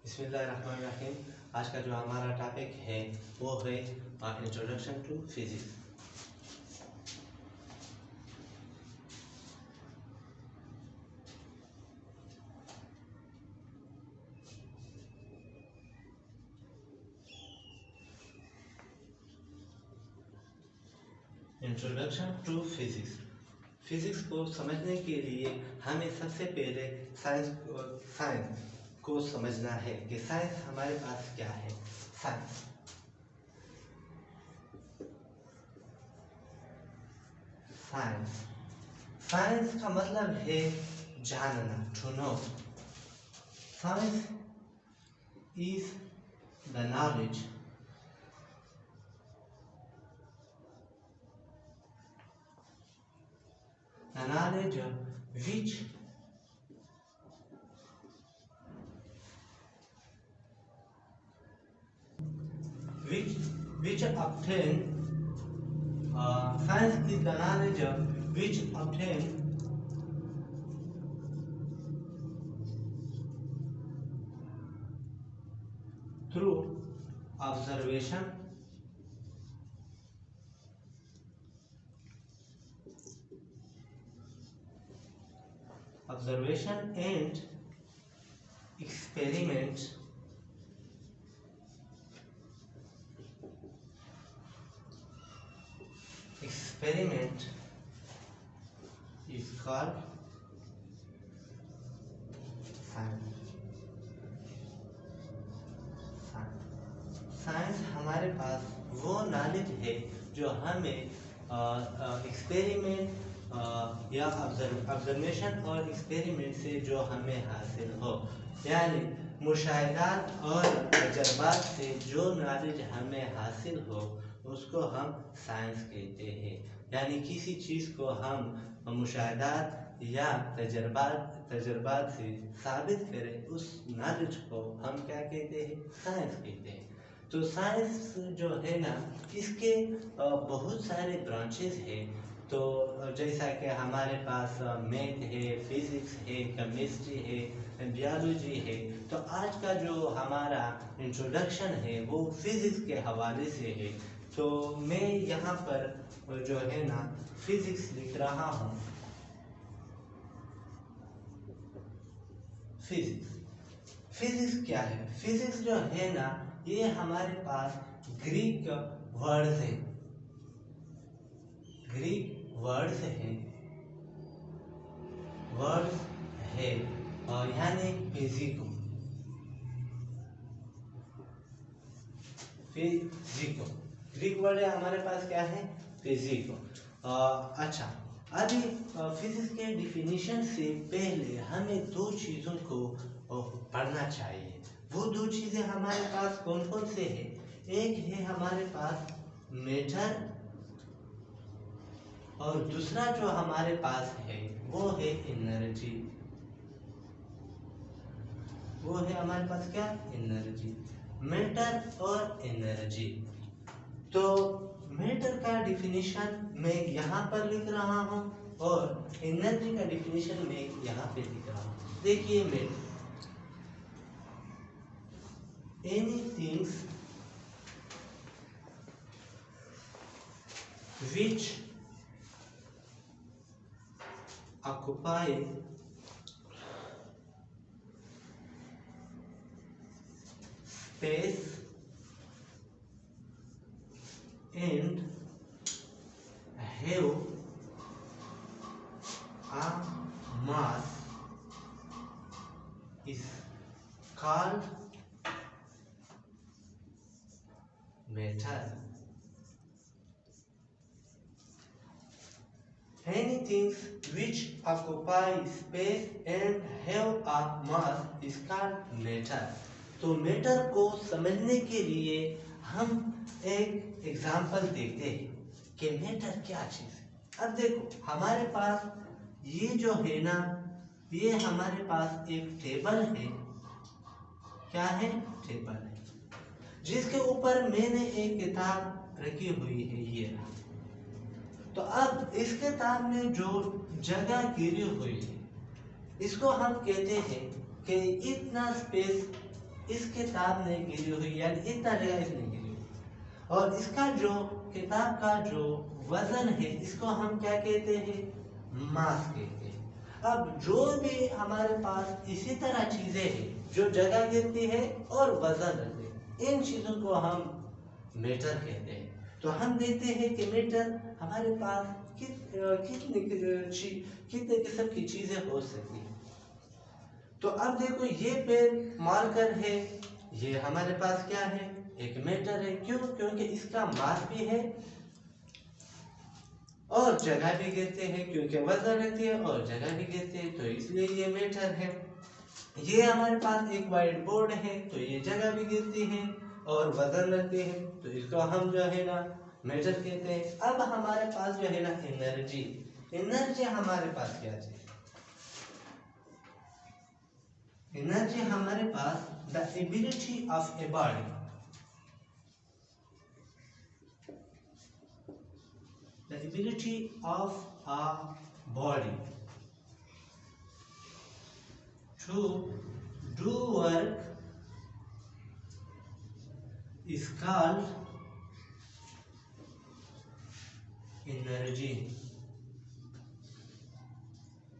बिस्मिल्लाहिर्रहमानिर्रहीम। आज का जो हमारा टॉपिक है वो है introduction to physics. Introduction to physics. Physics को समझने के लिए हमें सबसे पहले साइंस को समझना है कि साइंस हमारे पास क्या है। साइंस साइंस साइंस का मतलब है जानना, to know. Science is the knowledge which obtain science is the knowledge which obtain through observation and experiment is called science। Science हमारे पास वो नॉलेज है जो हमें एक्सपेरिमेंट या ऑब्जर्वेशन और एक्सपेरिमेंट से जो हमें हासिल हो, यानी मुशाहिदात और तजर्बात से जो नॉलेज हमें हासिल हो उसको हम साइंस कहते हैं। यानी किसी चीज़ को हम मुशाहिदात या तजर्बात से साबित करें, उस नॉलेज को हम क्या कहते हैं? साइंस कहते हैं। तो साइंस जो है ना, इसके बहुत सारे ब्रांचेस हैं। तो जैसा कि हमारे पास मैथ है, फिजिक्स है, केमिस्ट्री है, बायोलॉजी है। तो आज का जो हमारा इंट्रोडक्शन है वो फिजिक्स के हवाले से है। तो मैं यहाँ पर जो है ना फिजिक्स लिख रहा हूँ। फिजिक्स क्या है? फिजिक्स जो है ना, ये हमारे पास ग्रीक वर्ड्स है। यानी फिजिको। ग्रीक वर्ड है हमारे पास, क्या है? फिजिको। अच्छा, अभी फिजिक्स के डिफिनीशन से पहले हमें दो चीज़ों को पढ़ना चाहिए। वो दो चीज़ें हमारे पास कौन कौन से हैं? एक है हमारे पास मैटर, और दूसरा जो हमारे पास है वो है एनर्जी। वो है हमारे पास क्या? एनर्जी। मैटर और एनर्जी। तो मैटर का डिफिनीशन मैं यहाँ पर लिख रहा हूँ और एनर्जी का डिफिनीशन मैं यहाँ पे लिख रहा हूँ। देखिए, matter anything which occupy space and have a mass is called matter। Anything which occupy space and have a mass is called matter। तो मैटर को समझने के लिए हम एक एग्जाम्पल देखते हैं कि मैटर क्या चीज़ है। अब देखो, हमारे पास ये जो है ना, ये हमारे पास एक टेबल है। क्या है? टेबल है, जिसके ऊपर मैंने एक किताब रखी हुई है। ये तो अब इस किताब में जो जगह गिरी हुई है, इसको हम कहते हैं कि इतना स्पेस इस किताब ने गिरी हुई, यानी इतना जगह इसने गिरी हुई। और इसका जो किताब का जो वजन है इसको हम क्या कहते हैं, मास कहते हैं। अब जो भी हमारे पास इसी तरह चीजें हैं जो जगह गिरती है और वजन रखते हैं, इन चीजों को हम मीटर कहते हैं। तो हम देखते हैं कि मीटर हमारे पास कितने किस्म की चीजें हो सकती हैं। तो अब देखो ये पेन मार्कर है, ये हमारे पास क्या है, एक मीटर है। क्यों? क्योंकि इसका मास भी है और जगह भी गिरते हैं, क्योंकि वजन रहती है और जगह भी गिरते हैं, तो इसलिए ये मीटर है। ये हमारे पास एक व्हाइट बोर्ड है, तो ये जगह भी गिरती है और वजन रखते हैं, तो इसको हम जो है ना मीटर कहते हैं। अब हमारे पास जो है ना एनर्जी, एनर्जी हमारे पास क्या है, एनर्जी हमारे पास the ability of a body, the ability of a body to do work is called energy.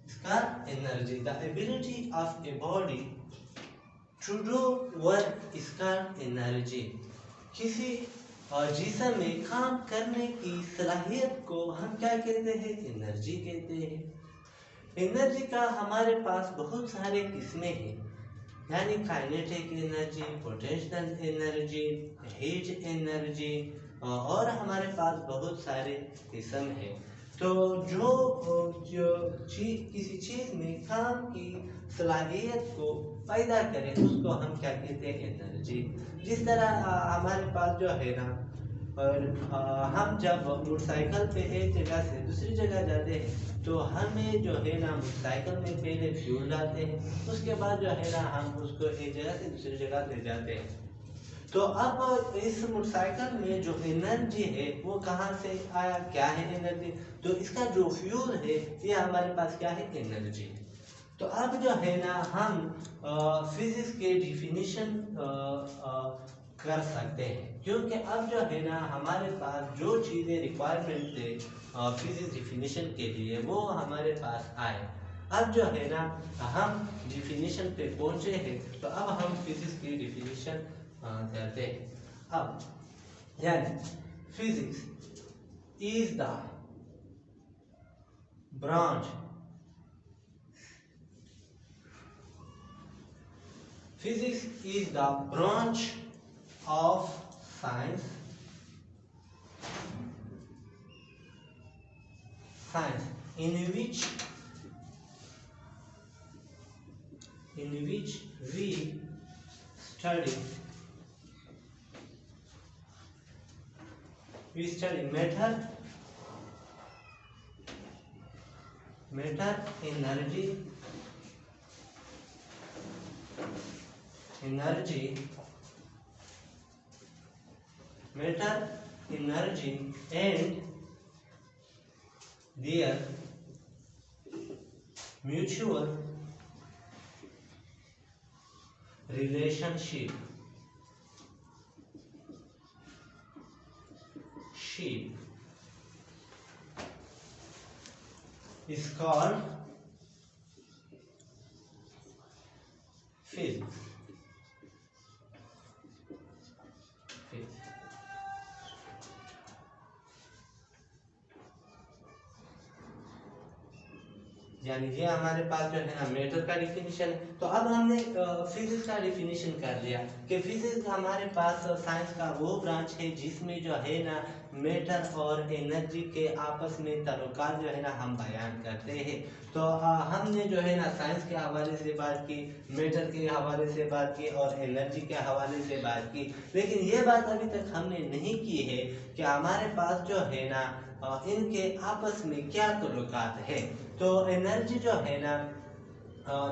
It's called energy. The ability of a body to do work is called energy. किसी जिस्म में काम करने की सलाहियत को हम क्या कहते हैं, एनर्जी कहते हैं। एनर्जी का हमारे पास बहुत सारे किस्में हैं, यानी kinetic energy, potential energy, heat energy, और हमारे पास बहुत सारे किस्म हैं। तो जो किसी चीज़ में काम की सलाहियत को पैदा करे उसको हम क्या कहते हैं, एनर्जी। जिस तरह हमारे पास जो है ना, और हम जब मोटरसाइकिल पे एक जगह से दूसरी जगह जाते हैं तो हमें जो है ना मोटरसाइकिल में पहले फ्यूल डालते हैं, उसके बाद जो है ना हम उसको एक जगह से दूसरी जगह ले जाते हैं। तो अब इस मोटरसाइकिल में जो एनर्जी है वो कहाँ से आया, क्या है एनर्जी, तो इसका जो फ्यूल है ये हमारे पास क्या है, एनर्जी। तो अब जो है ना हम फिजिक्स के डिफिनीशन कर सकते हैं, क्योंकि अब जो है ना हमारे पास जो चीज़ें रिक्वायरमेंट थे फिजिक्स डिफिनीशन के लिए वो हमारे पास आए। अब जो है ना हम डिफिनीशन पे पहुंचे हैं, तो अब हम फिजिक्स की डिफिनीशन करते हैं। अब यानी physics is the branch, physics is the branch of science in which we study matter, energy and their mutual relationship is called physics. यानी ये हमारे पास जो है ना मैटर का डिफिनीशन है। तो अब हमने फिजिक्स का डिफिनीशन कर लिया कि फिजिक्स हमारे पास साइंस का वो ब्रांच है जिसमें जो है ना मैटर और एनर्जी के आपस में ताल्लुकात जो है ना हम बयान करते हैं। तो हमने जो है ना साइंस के हवाले से बात की, मैटर के हवाले से बात की और एनर्जी के हवाले से बात की, लेकिन ये बात अभी तक हमने नहीं की है कि हमारे पास जो है ना इनके आपस में क्या ताल्लुकात है। तो एनर्जी जो है ना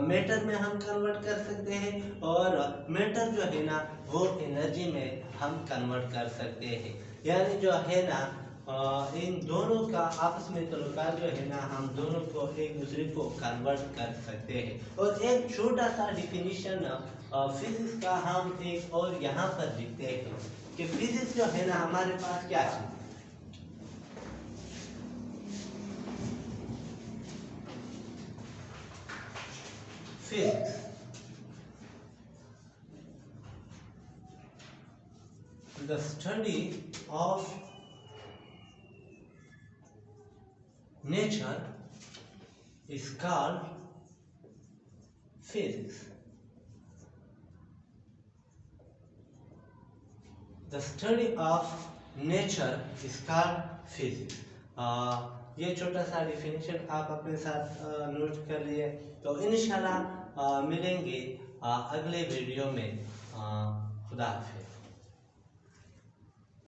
मैटर में हम कन्वर्ट कर सकते हैं और मैटर जो है ना वो एनर्जी में हम कन्वर्ट कर सकते हैं। यानी जो है ना इन दोनों का आपस में ताल्लुकात जो है ना, हम दोनों को एक दूसरे को कन्वर्ट कर सकते हैं। और एक छोटा सा डिफिनीशन फिजिक्स का हम एक और यहाँ पर लिखते हैं कि फिजिक्स जो है ना हमारे पास क्या है। Physics the study of nature is called physics. The study of nature is called physics. ये छोटा सा डिफिनेशन आप अपने साथ नोट कर लिए। तो इंशाल्लाह मिलेंगे अगले वीडियो में। खुदा हाफिज़।